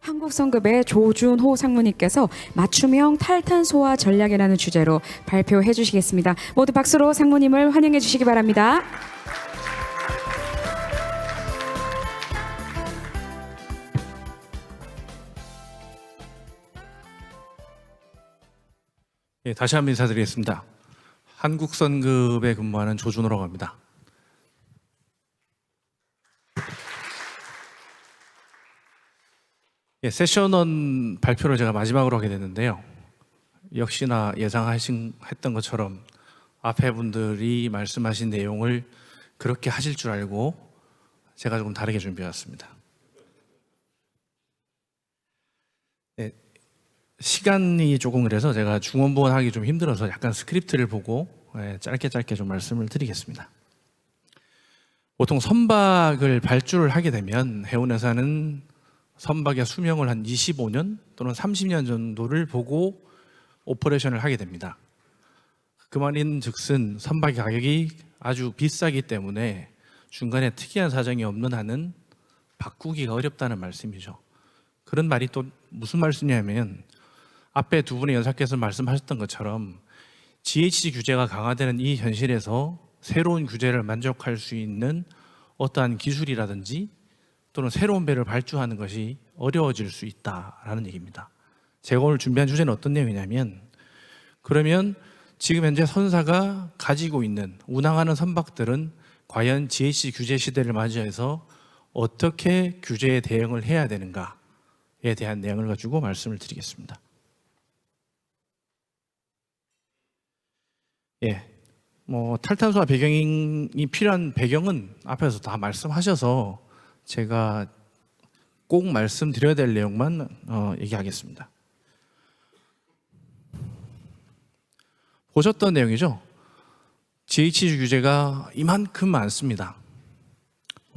한국성급의 조준호 상무님께서 맞춤형 탈탄소화 전략이라는 주제로 발표해 주시겠습니다. 모두 박수로 상무님을 환영해 주시기 바랍니다. 예, 다시 한번 인사드리겠습니다. 한국성급에 근무하는 조준호라고 합니다. 예, 세션 1 발표를 제가 마지막으로 하게 됐는데요. 역시나 예상했던 것처럼 앞에 분들이 말씀하신 내용을 그렇게 하실 줄 알고 제가 조금 다르게 준비해왔습니다. 예, 시간이 조금 그래서 제가 중원부원하기 좀 힘들어서 약간 스크립트를 보고 짧게 좀 말씀을 드리겠습니다. 보통 선박을 발주를 하게 되면 해운회사는 선박의 수명을 한 25년 또는 30년 정도를 보고 오퍼레이션을 하게 됩니다. 그 말인즉슨 선박의 가격이 아주 비싸기 때문에 중간에 특이한 사정이 없는 한은 바꾸기가 어렵다는 말씀이죠. 그런 말이 또 무슨 말씀이냐면 앞에 두 분의 연사께서 말씀하셨던 것처럼 GHG 규제가 강화되는 이 현실에서 새로운 규제를 만족할 수 있는 어떠한 기술이라든지 또는 새로운 배를 발주하는 것이 어려워질 수 있다라는 얘기입니다. 제가 오늘 준비한 주제는 어떤 내용이냐면 그러면 지금 현재 선사가 가지고 있는 운항하는 선박들은 과연 GHG 규제 시대를 맞이해서 어떻게 규제에 대응을 해야 되는가에 대한 내용을 가지고 말씀을 드리겠습니다. 탈탄소화 배경이 필요한 배경은 앞에서 다 말씀하셔서 제가 꼭 말씀드려야 될 내용만 얘기하겠습니다. 보셨던 내용이죠? GHG 규제가 이만큼 많습니다.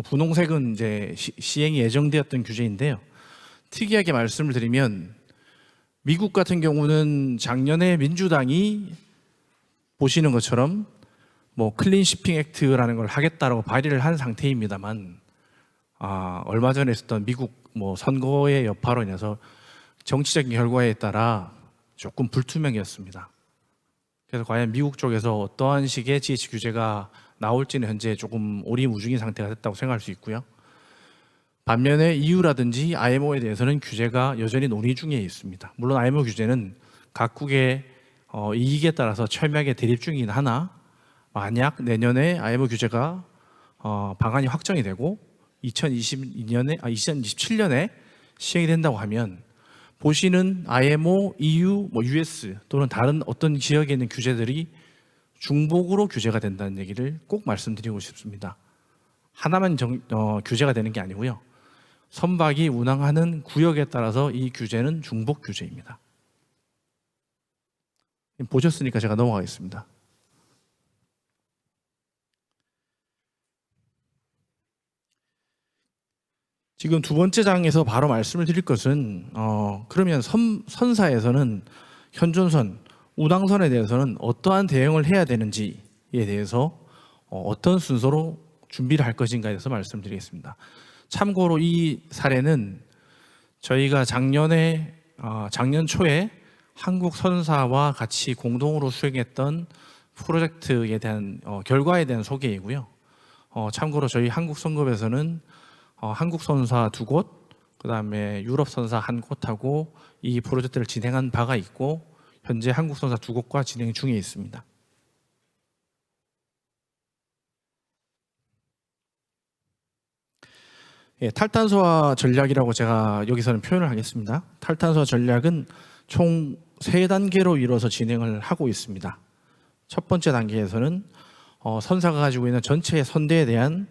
분홍색은 이제 시행이 예정되었던 규제인데요. 특이하게 말씀을 드리면 미국 같은 경우는 작년에 민주당이 보시는 것처럼 클린 시핑 액트라는 걸 하겠다라고 발의를 한 상태입니다만 얼마 전에 있었던 미국 선거의 여파로 인해서 정치적인 결과에 따라 조금 불투명이었습니다. 그래서 과연 미국 쪽에서 어떠한 식의 GHG 규제가 나올지는 현재 조금 오리무중인 상태가 됐다고 생각할 수 있고요. 반면에 EU라든지 IMO에 대해서는 규제가 여전히 논의 중에 있습니다. 물론 IMO 규제는 각국의 이익에 따라서 철저하게 대립 중이긴 하나 만약 내년에 IMO 규제가 방안이 확정이 되고 2027년에 시행이 된다고 하면 보시는 IMO, EU, US 또는 다른 어떤 지역에 있는 규제들이 중복으로 규제가 된다는 얘기를 꼭 말씀드리고 싶습니다. 하나만 규제가 되는 게 아니고요. 선박이 운항하는 구역에 따라서 이 규제는 중복 규제입니다. 보셨으니까 제가 넘어가겠습니다. 지금 두 번째 장에서 바로 말씀을 드릴 것은 그러면 선사에서는 현존선, 운항선에 대해서는 어떠한 대응을 해야 되는지에 대해서 어떤 순서로 준비를 할 것인가에 대해서 말씀드리겠습니다. 참고로 이 사례는 저희가 작년 초에 한국선사와 같이 공동으로 수행했던 프로젝트에 대한 결과에 대한 소개이고요. 참고로 저희 한국성급에서는 한국선사 2곳, 그 다음에 유럽선사 1곳하고 이 프로젝트를 진행한 바가 있고 현재 한국선사 2곳과 진행 중에 있습니다. 탈탄소화 전략이라고 제가 여기서는 표현을 하겠습니다. 탈탄소화 전략은 총 3단계로 이루어서 진행을 하고 있습니다. 첫 번째 단계에서는 선사가 가지고 있는 전체 선대에 대한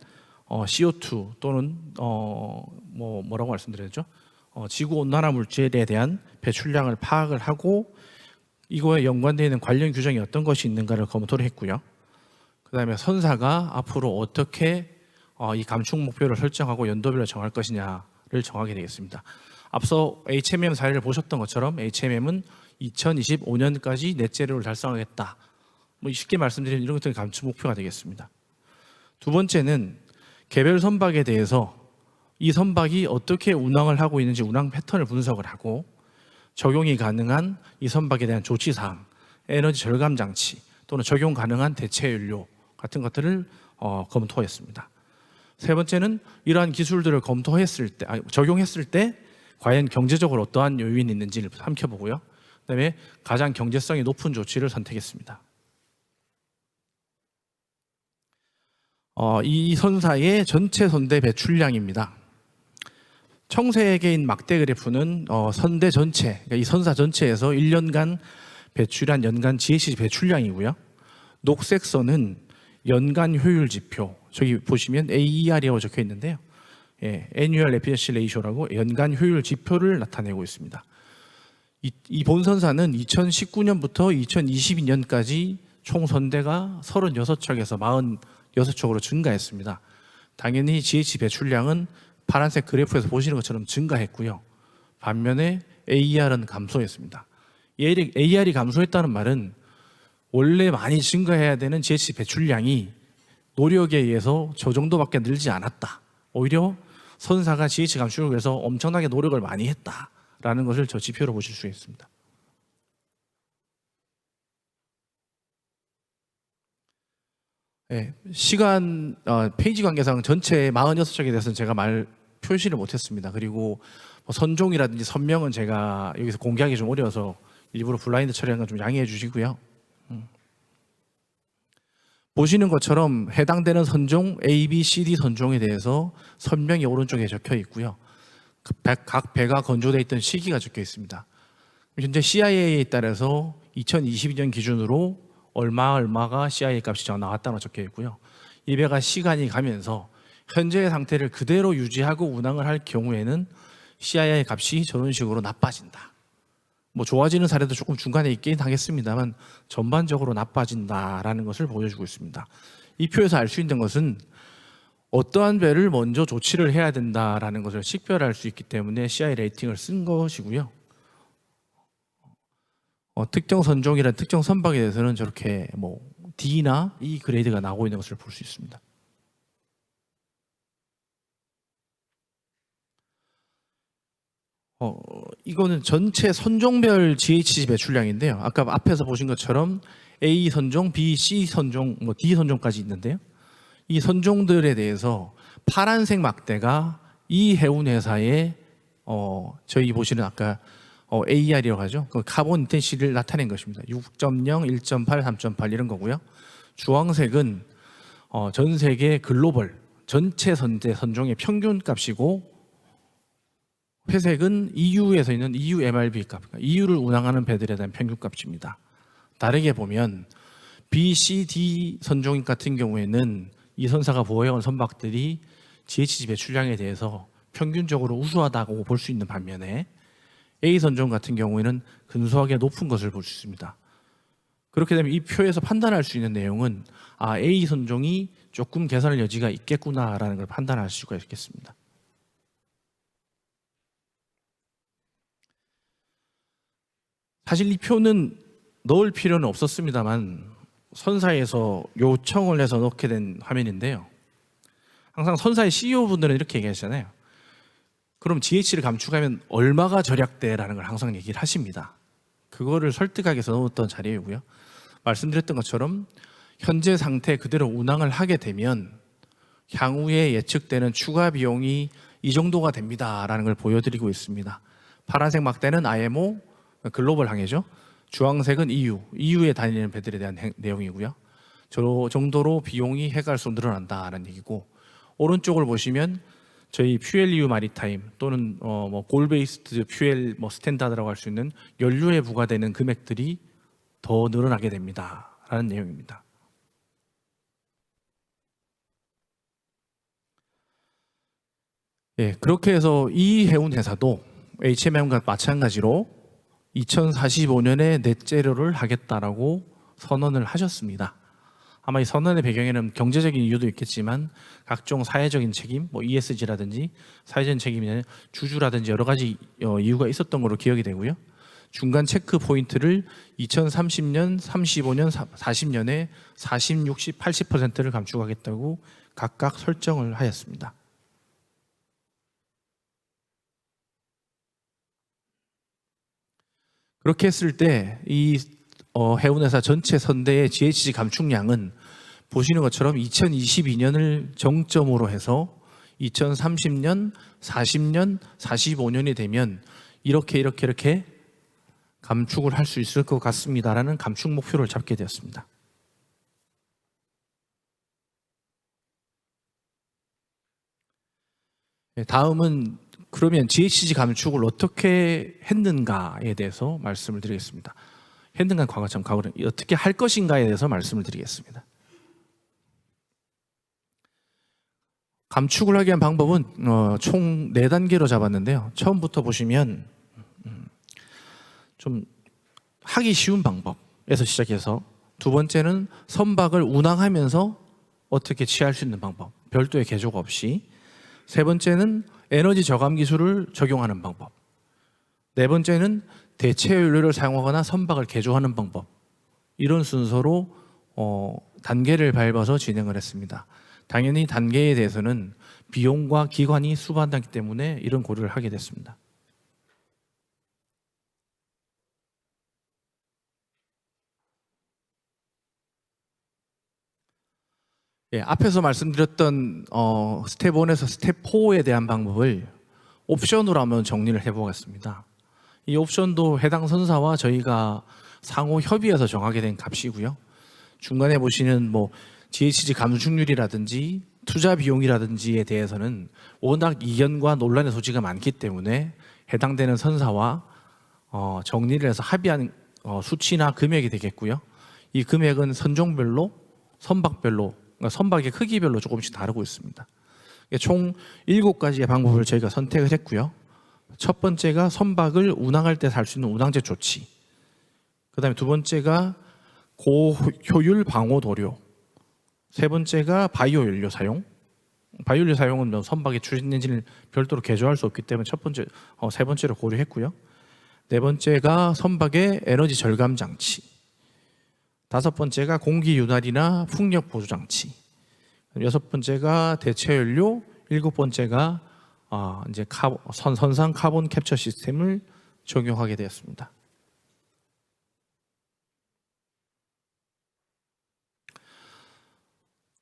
CO2 또는 뭐라고 말씀드렸죠? 지구온난화 물질에 대한 배출량을 파악을 하고 이거에 연관되어 있는 관련 규정이 어떤 것이 있는가를 검토를 했고요. 그 다음에 선사가 앞으로 어떻게 이 감축 목표를 설정하고 연도별로 정할 것이냐를 정하게 되겠습니다. 앞서 HMM 사례를 보셨던 것처럼 HMM은 2025년까지 넷제로를 달성하겠다. 쉽게 말씀드리면 이런 것들이 감축 목표가 되겠습니다. 두 번째는 개별 선박에 대해서 이 선박이 어떻게 운항을 하고 있는지 운항 패턴을 분석을 하고 적용이 가능한 이 선박에 대한 조치사항, 에너지 절감 장치 또는 적용 가능한 대체 연료 같은 것들을 검토했습니다. 세 번째는 이러한 기술들을 적용했을 때 과연 경제적으로 어떠한 요인이 있는지를 살펴보고요. 그다음에 가장 경제성이 높은 조치를 선택했습니다. 이 선사의 전체 선대 배출량입니다. 청색인 막대 그래프는 선대 전체, 그러니까 이 선사 전체에서 1년간 배출한 연간 GHG 배출량이고요. 녹색 선은 연간 효율 지표, 저기 보시면 AER이라고 적혀 있는데요. Annual Efficiency Ratio라고 연간 효율 지표를 나타내고 있습니다. 이 본선사는 2019년부터 2022년까지 총 선대가 36척에서 46척으로 증가했습니다. 당연히 GHG 배출량은 파란색 그래프에서 보시는 것처럼 증가했고요. 반면에 AER은 감소했습니다. AER이 감소했다는 말은 원래 많이 증가해야 되는 GHG 배출량이 노력에 의해서 저 정도밖에 늘지 않았다. 오히려 선사가 GHG 감축을 위해서 엄청나게 노력을 많이 했다라는 것을 저 지표로 보실 수 있습니다. 시간 페이지 관계상 전체 46척에 대해서는 제가 표시를 못했습니다. 그리고 선종이라든지 선명은 제가 여기서 공개하기 좀 어려워서 일부러 블라인드 처리한 건 좀 양해해 주시고요. 보시는 것처럼 해당되는 선종 A, B, C, D 선종에 대해서 선명이 오른쪽에 적혀 있고요. 각 배가 건조되어 있던 시기가 적혀 있습니다. 현재 CIA에 따라서 2022년 기준으로 얼마가 CIA 값이 나왔다고 적혀 있고요. 이 배가 시간이 가면서 현재의 상태를 그대로 유지하고 운항을 할 경우에는 CIA 값이 저런 식으로 나빠진다. 좋아지는 사례도 조금 중간에 있긴 하겠습니다만 전반적으로 나빠진다라는 것을 보여주고 있습니다. 이 표에서 알 수 있는 것은 어떠한 배를 먼저 조치를 해야 된다라는 것을 식별할 수 있기 때문에 CI 레이팅을 쓴 것이고요. 특정 선종이란 특정 선박에 대해서는 저렇게 D나 E 그레이드가 나오고 있는 것을 볼 수 있습니다. 이거는 전체 선종별 GHG 배출량인데요. 아까 앞에서 보신 것처럼 A 선종, B, C 선종, D 선종까지 있는데요. 이 선종들에 대해서 파란색 막대가 이 해운 회사의 저희 보시는 아까 AER이라고 하죠. 그 카본 인텐시티를 나타낸 것입니다. 6.0, 1.8, 3.8 이런 거고요. 주황색은 전 세계 글로벌 전체 선종의 평균 값이고 회색은 EU에서 있는 EU MRB 값, EU를 운항하는 배들에 대한 평균 값입니다. 다르게 보면 B, C, D 선종 같은 경우에는 이 선사가 보호해온 선박들이 GHG 배출량에 대해서 평균적으로 우수하다고 볼 수 있는 반면에 A 선종 같은 경우에는 근소하게 높은 것을 볼 수 있습니다. 그렇게 되면 이 표에서 판단할 수 있는 내용은 A 선종이 조금 개선할 여지가 있겠구나라는 걸 판단할 수가 있겠습니다. 사실 이 표는 넣을 필요는 없었습니다만 선사에서 요청을 해서 넣게 된 화면인데요. 항상 선사의 CEO분들은 이렇게 얘기하시잖아요. 그럼 GH를 감축하면 얼마가 절약돼라는 걸 항상 얘기를 하십니다. 그거를 설득하기 위해서 넣었던 자리이고요. 말씀드렸던 것처럼 현재 상태 그대로 운항을 하게 되면 향후에 예측되는 추가 비용이 이 정도가 됩니다라는 걸 보여드리고 있습니다. 파란색 막대는 IMO 글로벌 항해죠. 주황색은 EU에 다니는 배들에 대한 내용이고요. 저 정도로 비용이 해갈수록 늘어난다는 얘기고, 오른쪽을 보시면 저희 퓨엘 EU 마리타임 또는 골 베이스드 퓨엘 스탠다드라고 할 수 있는 연료에 부과되는 금액들이 더 늘어나게 됩니다라는 내용입니다. 그렇게 해서 이 해운 회사도 HMM과 마찬가지로 2045년에 넷제로를 하겠다라고 선언을 하셨습니다. 아마 이 선언의 배경에는 경제적인 이유도 있겠지만 각종 사회적인 책임, ESG라든지 사회적인 책임이나 주주라든지 여러 가지 이유가 있었던 걸로 기억이 되고요. 중간 체크 포인트를 2030년, 35년, 40년에 40, 60, 80%를 감축하겠다고 각각 설정을 하였습니다. 그렇게 했을 때 이 해운회사 전체 선대의 GHG 감축량은 보시는 것처럼 2022년을 정점으로 해서 2030년, 40년, 45년이 되면 이렇게 감축을 할 수 있을 것 같습니다라는 감축 목표를 잡게 되었습니다. 다음은 그러면 GHG 감축을 어떻게 했는가에 대해서 말씀을 드리겠습니다. 했는가 과거처럼 과거는 어떻게 할 것인가에 대해서 말씀을 드리겠습니다. 감축을 하기 위한 방법은 총 4단계로 잡았는데요. 처음부터 보시면 좀 하기 쉬운 방법에서 시작해서 두 번째는 선박을 운항하면서 어떻게 취할 수 있는 방법, 별도의 개조가 없이. 세 번째는 에너지 저감 기술을 적용하는 방법. 네 번째는 대체 연료를 사용하거나 선박을 개조하는 방법. 이런 순서로 단계를 밟아서 진행을 했습니다. 당연히 단계에 대해서는 비용과 기관이 수반하기 때문에 이런 고려를 하게 됐습니다. 앞에서 말씀드렸던 스텝 1에서 스텝 4에 대한 방법을 옵션으로 한번 정리를 해보겠습니다. 이 옵션도 해당 선사와 저희가 상호 협의해서 정하게 된 값이고요. 중간에 보시는 GHG 감축률이라든지 투자 비용이라든지에 대해서는 워낙 이견과 논란의 소지가 많기 때문에 해당되는 선사와 정리를 해서 합의한 수치나 금액이 되겠고요. 이 금액은 선종별로, 선박별로, 선박의 크기별로 조금씩 다르고 있습니다. 총 7가지의 방법을 저희가 선택을 했고요. 첫 번째가 선박을 운항할 때 살 수 있는 운항제 조치. 그 다음에 두 번째가 고효율 방호 도료. 세 번째가 바이오 연료 사용. 바이오 연료 사용은 선박의 추진 엔진을 별도로 개조할 수 없기 때문에 세 번째로 고려했고요. 네 번째가 선박의 에너지 절감 장치. 다섯 번째가 공기 윤활이나 풍력 보조 장치. 여섯 번째가 대체 연료. 일곱 번째가 이제 선상 카본 캡처 시스템을 적용하게 되었습니다.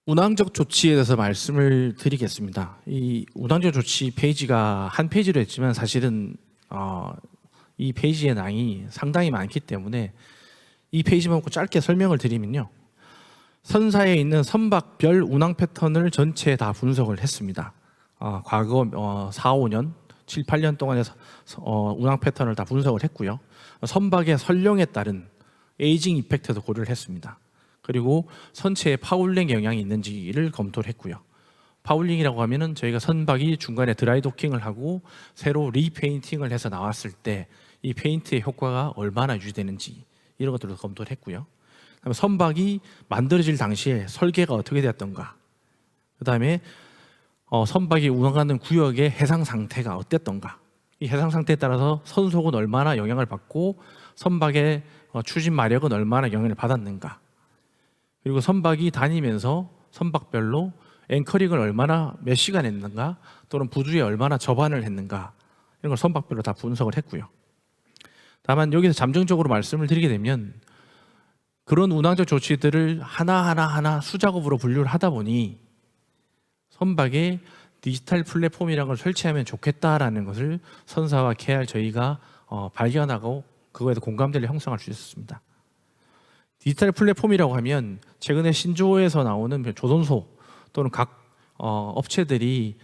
운항적 조치에 대해서 말씀을 드리겠습니다. 이 운항적 조치 페이지가 한 페이지로 했지만 사실은 이 페이지의 양이 상당히 많기 때문에 이 페이지만 놓고 짧게 설명을 드리면요. 선사에 있는 선박별 운항 패턴을 전체 다 분석을 했습니다. 과거 4, 5년, 7, 8년 동안의 운항 패턴을 다 분석을 했고요. 선박의 선령에 따른 에이징 이펙트도 고려를 했습니다. 그리고 선체에 파울링 영향이 있는지를 검토를 했고요. 파울링이라고 하면은 저희가 선박이 중간에 드라이 도킹을 하고 새로 리페인팅을 해서 나왔을 때 이 페인트의 효과가 얼마나 유지되는지 이런 것들을 검토를 했고요. 그다음에 선박이 만들어질 당시에 설계가 어떻게 되었던가, 그 다음에 선박이 운항하는 구역의 해상 상태가 어땠던가, 이 해상 상태에 따라서 선속은 얼마나 영향을 받고 선박의 추진 마력은 얼마나 영향을 받았는가, 그리고 선박이 다니면서 선박별로 앵커링을 얼마나 몇 시간 했는가, 또는 부두에 얼마나 접안을 했는가, 이런 걸 선박별로 다 분석을 했고요. 다만 여기서 잠정적으로 말씀을 드리게 되면 그런 운항적 조치들을 하나하나 수작업으로 분류를 하다 보니 선박에 디지털 플랫폼이라는 걸 설치하면 좋겠다라는 것을 선사와 KR 저희가 발견하고 그거에 대해 공감대를 형성할 수 있었습니다. 디지털 플랫폼이라고 하면 최근에 신조어에서 나오는 조선소 또는 각 업체들이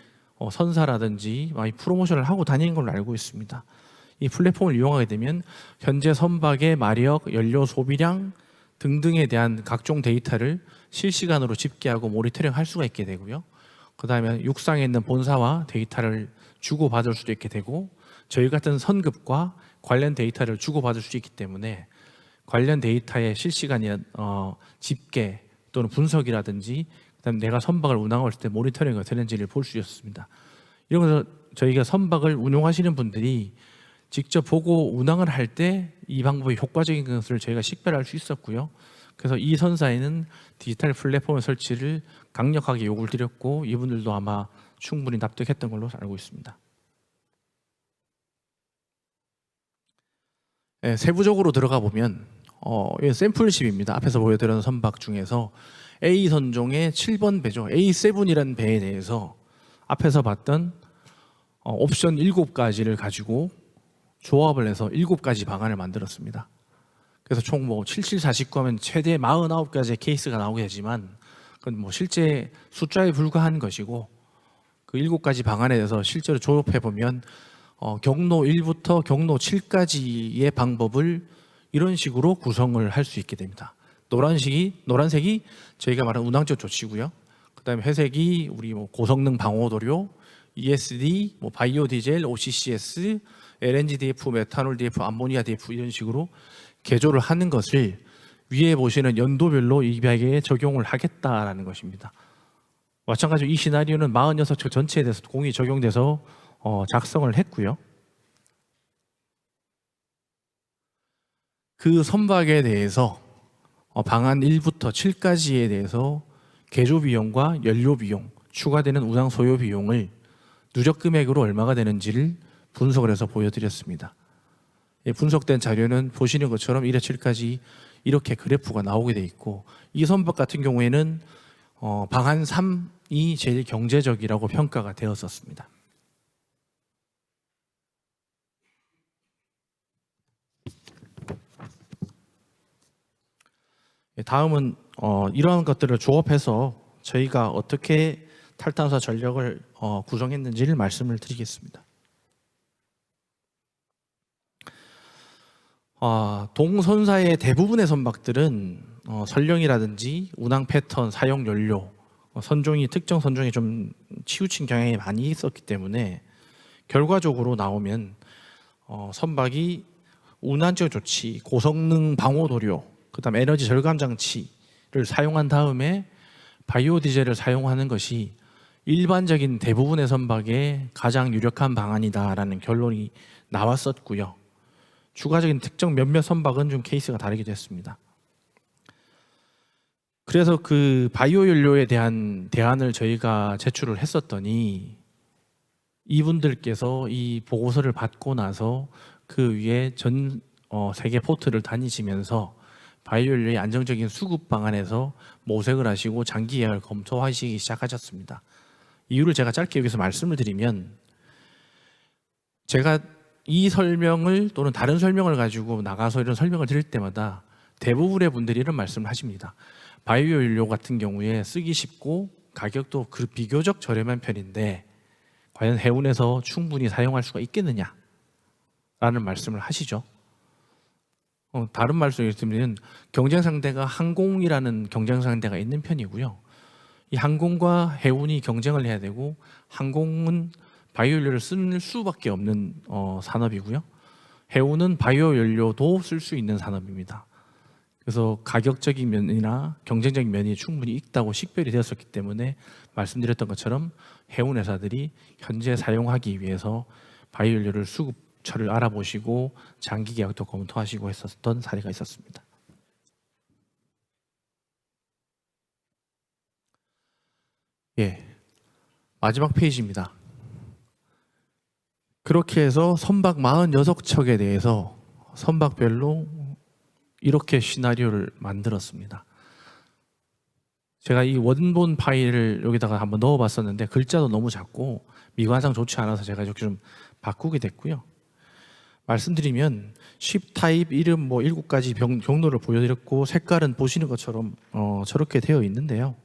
선사라든지 많이 프로모션을 하고 다니는 걸로 알고 있습니다. 이 플랫폼을 이용하게 되면 현재 선박의 마력, 연료 소비량 등등에 대한 각종 데이터를 실시간으로 집계하고 모니터링할 수가 있게 되고요. 그 다음에 육상에 있는 본사와 데이터를 주고받을 수도 있게 되고, 저희 같은 선급과 관련 데이터를 주고받을 수 있기 때문에 관련 데이터의 실시간 집계 또는 분석이라든지, 그다음에 내가 선박을 운항할 때 모니터링이 되는지를 볼 수 있었습니다. 이런 것을 저희가 선박을 운용하시는 분들이 직접 보고 운항을 할 때 이 방법이 효과적인 것을 저희가 식별할 수 있었고요. 그래서 이 선사에는 디지털 플랫폼 설치를 강력하게 요구를 드렸고, 이분들도 아마 충분히 납득했던 걸로 알고 있습니다. 세부적으로 들어가 보면 이건 샘플십입니다. 앞에서 보여드린 선박 중에서 A 선종의 7번 배죠. A7이라는 배에 대해서 앞에서 봤던 옵션 7가지를 가지고 조합을 해서 7가지 방안을 만들었습니다. 그래서 총 뭐 7749 하면 최대 49가지의 케이스가 나오게 되지만 그건 뭐 실제 숫자에 불과한 것이고, 그 7가지 방안에 대해서 실제로 조합해 보면 경로 1부터 경로 7까지의 방법을 이런 식으로 구성을 할 수 있게 됩니다. 노란색이 저희가 말하는 운항적 조치고요. 그다음에 회색이 우리 뭐 고성능 방호도료, ESD, 뭐 바이오 디젤, OCCS, LNG DF, 메탄올 DF, 암모니아 DF 이런 식으로 개조를 하는 것을 위에 보시는 연도별로 이 배에 적용을 하겠다라는 것입니다. 마찬가지로 이 시나리오는 46척 전체에 대해서 공이 적용돼서 작성을 했고요. 그 선박에 대해서 방안 1부터 7까지에 대해서 개조 비용과 연료 비용, 추가되는 운항 소요 비용을 누적 금액으로 얼마가 되는지를 분석을 해서 보여드렸습니다. 분석된 자료는 보시는 것처럼 1회 7까지 이렇게 그래프가 나오게 돼 있고, 이 선박 같은 경우에는 방안 3이 제일 경제적이라고 평가가 되었었습니다. 다음은 이러한 것들을 조합해서 저희가 어떻게 탈탄소 전력을 구성했는지를 말씀을 드리겠습니다. 동선사의 대부분의 선박들은 선령이라든지 운항 패턴, 사용 연료, 특정 선종이 좀 치우친 경향이 많이 있었기 때문에 결과적으로 나오면 선박이 운항적 조치, 고성능 방호도료, 그다음 에너지 절감 장치를 사용한 다음에 바이오 디젤을 사용하는 것이 일반적인 대부분의 선박의 가장 유력한 방안이다라는 결론이 나왔었고요. 추가적인 특정 몇몇 선박은 좀 케이스가 다르기도 했습니다. 그래서 그 바이오 연료에 대한 대안을 저희가 제출을 했었더니 이분들께서 이 보고서를 받고 나서 그 위에 전 세계 포트를 다니시면서 바이오 연료의 안정적인 수급 방안에서 모색을 하시고 장기 계약을 검토하시기 시작하셨습니다. 이유를 제가 짧게 여기서 말씀을 드리면, 제가 이 설명을 또는 다른 설명을 가지고 나가서 이런 설명을 드릴 때마다 대부분의 분들이 이런 말씀을 하십니다. 바이오 연료 같은 경우에 쓰기 쉽고 가격도 비교적 저렴한 편인데 과연 해운에서 충분히 사용할 수가 있겠느냐 라는 말씀을 하시죠. 다른 말씀을 드리면 경쟁 상대가 항공이라는 경쟁 상대가 있는 편이고요. 이 항공과 해운이 경쟁을 해야 되고, 항공은 바이오 연료를 쓸 수밖에 없는 산업이고요. 해운은 바이오 연료도 쓸 수 있는 산업입니다. 그래서 가격적인 면이나 경쟁적인 면이 충분히 있다고 식별이 되었었기 때문에 말씀드렸던 것처럼 해운 회사들이 현재 사용하기 위해서 바이오 연료를 수급처를 알아보시고 장기 계약도 검토하시고 했었던 사례가 있었습니다. 마지막 페이지입니다. 그렇게 해서 선박 46척에 대해서 선박별로 이렇게 시나리오를 만들었습니다. 제가 이 원본 파일을 여기다가 한번 넣어봤었는데 글자도 너무 작고 미관상 좋지 않아서 제가 이렇게 좀 바꾸게 됐고요. 말씀드리면 쉽 타입 이름 뭐 7가지 경로를 보여드렸고, 색깔은 보시는 것처럼 저렇게 되어 있는데요.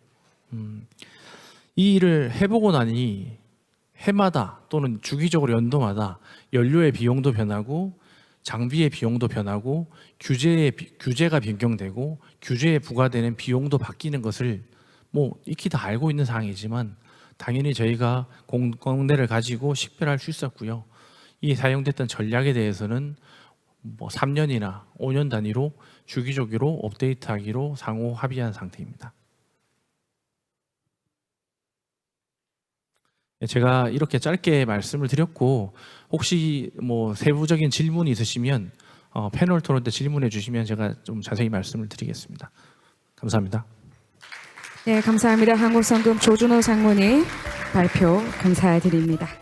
이 일을 해보고 나니 해마다 또는 주기적으로 연도마다 연료의 비용도 변하고 장비의 비용도 변하고 규제가 변경되고 규제에 부과되는 비용도 바뀌는 것을 뭐 익히 다 알고 있는 사항이지만 당연히 저희가 공공대를 가지고 식별할 수 있었고요. 이 사용됐던 전략에 대해서는 뭐 3년이나 5년 단위로 주기적으로 업데이트하기로 상호 합의한 상태입니다. 제가 이렇게 짧게 말씀을 드렸고, 혹시 뭐 세부적인 질문이 있으시면 패널 토론 때 질문해 주시면 제가 좀 자세히 말씀을 드리겠습니다. 감사합니다. 네, 감사합니다. 한국성금 조준호 상무님 발표 감사드립니다.